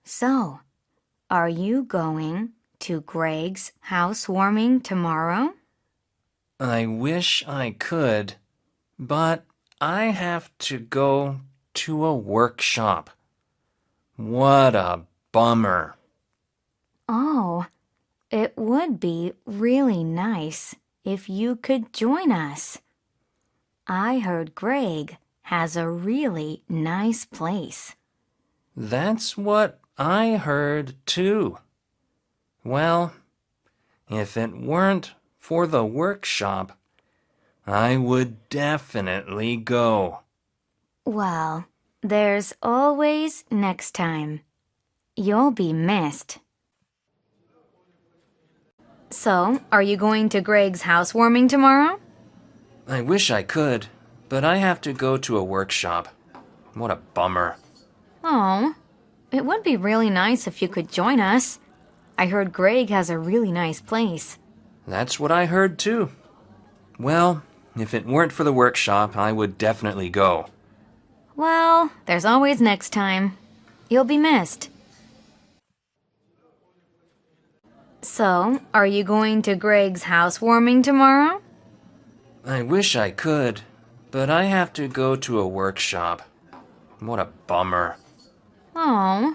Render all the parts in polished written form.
So, are you going to Greg's housewarming tomorrow? I wish I could, but I have to go to a workshop. What a bummer. Oh, it would be really nice if you could join us. I heard Greg has a really nice place. That's what I heard too. Well, if it weren't for the workshop, I would definitely go. Well, there's always next time. You'll be missed. So, are you going to Greg's housewarming tomorrow? I wish I could, but I have to go to a workshop. What a bummer. Oh, it would be really nice if you could join us. I heard Greg has a really nice place. That's what I heard too. Well, if it weren't for the workshop, I would definitely go. Well, there's always next time. You'll be missed. So, are you going to Greg's housewarming tomorrow? I wish I could, but I have to go to a workshop. What a bummer. Oh,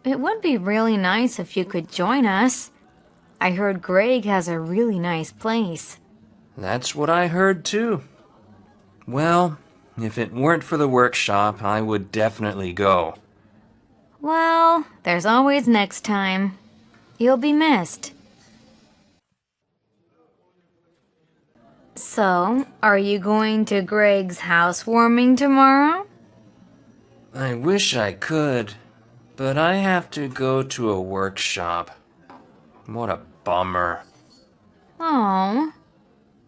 it would be really nice if you could join us. I heard Greg has a really nice place. That's what I heard too. Well, if it weren't for the workshop, I would definitely go. Well, there's always next time. You'll be missed. So, are you going to Greg's housewarming tomorrow? I wish I could, but I have to go to a workshop. What a bummer. Oh,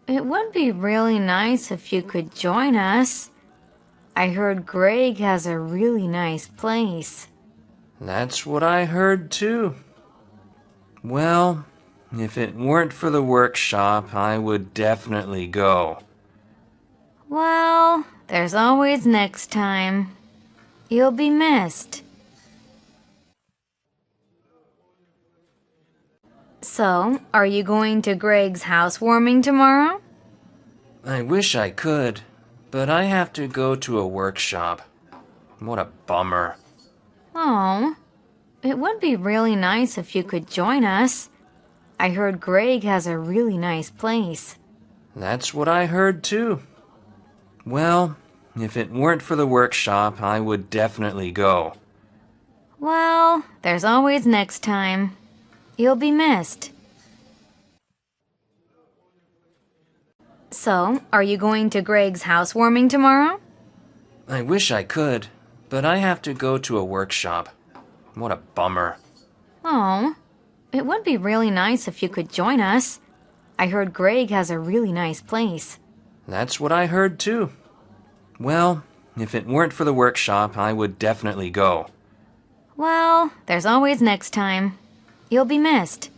it would be really nice if you could join us. I heard Greg has a really nice place. That's what I heard too. Well, if it weren't for the workshop, I would definitely go. Well, there's always next time. You'll be missed. So, are you going to Greg's housewarming tomorrow? I wish I could, but I have to go to a workshop. What a bummer. Oh, it would be really nice if you could join us. I heard Greg has a really nice place. That's what I heard too. Well, if it weren't for the workshop, I would definitely go. Well, there's always next time. You'll be missed. So, are you going to Greg's housewarming tomorrow? I wish I could, but I have to go to a workshop. What a bummer. Oh, it would be really nice if you could join us. I heard Greg has a really nice place. That's what I heard too. Well, if it weren't for the workshop, I would definitely go. Well, there's always next time. You'll be missed.